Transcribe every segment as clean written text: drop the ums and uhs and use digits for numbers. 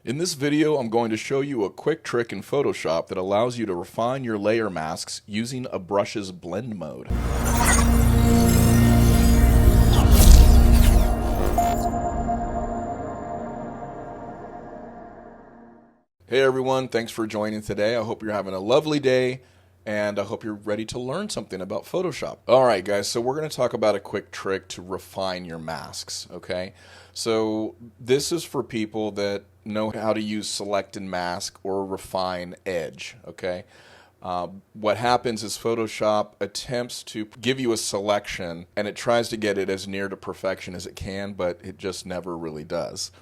In this video, I'm going to show you a quick trick in Photoshop that allows you to refine your layer masks using a brush's blend mode. Hey everyone, thanks for joining today. I hope you're having a lovely day and I hope you're ready to learn something about Photoshop. Alright guys, so we're going to talk about a quick trick to refine your masks, okay? So this is for people that know how to use select and mask or refine edge, okay? What happens is Photoshop attempts to give you a selection and it tries to get it as near to perfection as it can, but it just never really does.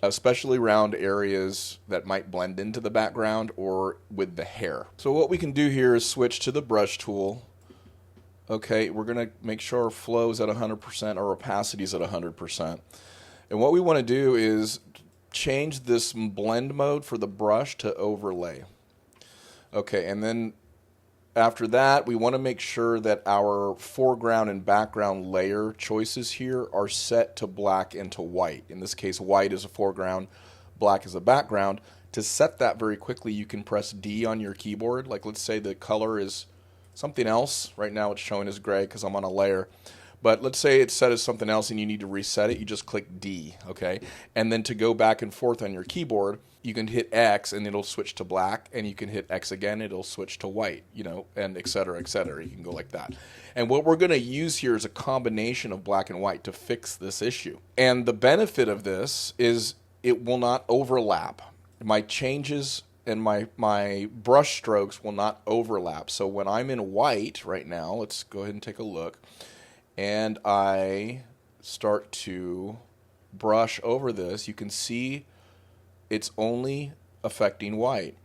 Especially around areas that might blend into the background or with the hair. So what we can do here is switch to the brush tool. Okay, we're going to make sure our flow is at 100%, our opacity is at 100%. And what we want to do is change this blend mode for the brush to overlay. Okay, and then after that, we want to make sure that our foreground and background layer choices here are set to black and to white. In this case, white is a foreground, black is a background. To set that very quickly, you can press D on your keyboard. Like let's say the color is something else. Right now it's showing as gray because I'm on a layer. But let's say it's set as something else and you need to reset it. You just click D, okay? And then to go back and forth on your keyboard, you can hit X and it'll switch to black, and you can hit X again, it'll switch to white, you know, and et cetera, et cetera. You can go like that. And what we're going to use here is a combination of black and white to fix this issue. And the benefit of this is it will not overlap. My changes and my brush strokes will not overlap. So when I'm in white right now, let's go ahead and take a look, and I start to brush over this, you can see it's only affecting white.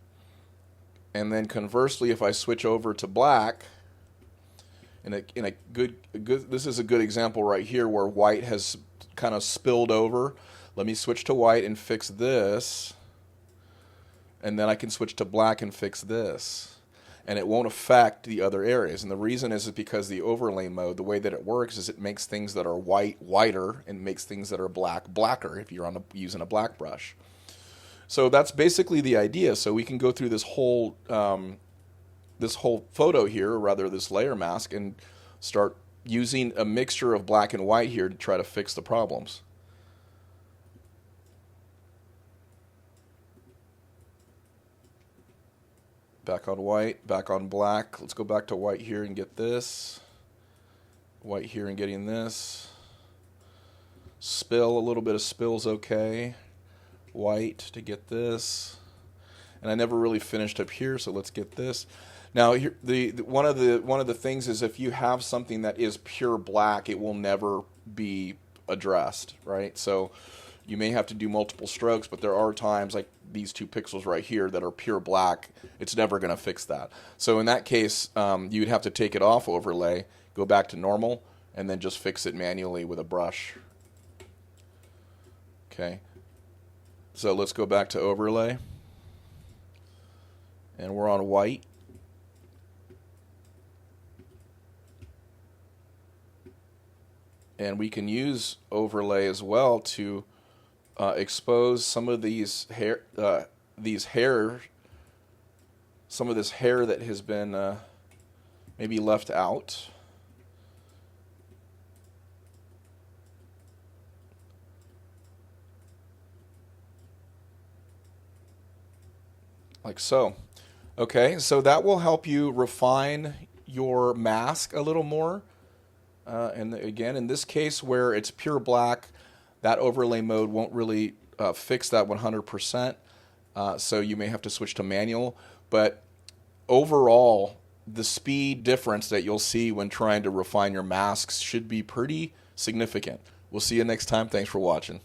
And then conversely, if I switch over to black, this is a good example right here where white has kind of spilled over. Let me switch to white and fix this, and then I can switch to black and fix this. And it won't affect the other areas. And the reason is because the overlay mode, the way that it works is it makes things that are white whiter and makes things that are black blacker if you're using a black brush. So that's basically the idea. So we can go through this whole photo here, or rather this layer mask, and start using a mixture of black and white here to try to fix the problems. Back on white, back on black. Let's go back to white here and get this. White here and getting this. Spill, a little bit of spill's okay. White to get this. And I never really finished up here, so let's get this. Now, here, one of the things is if you have something that is pure black, it will never be addressed, right? So you may have to do multiple strokes, but there are times like these 2 pixels right here that are pure black. It's never going to fix that. So in that case, you'd have to take it off overlay, go back to normal, and then just fix it manually with a brush. Okay. So let's go back to overlay. And we're on white. And we can use overlay as well to expose some of these hair, some of this hair that has been maybe left out. Like so. Okay, so that will help you refine your mask a little more. And again, in this case where it's pure black, that overlay mode won't really fix that 100%. So you may have to switch to manual. But overall, the speed difference that you'll see when trying to refine your masks should be pretty significant. We'll see you next time. Thanks for watching.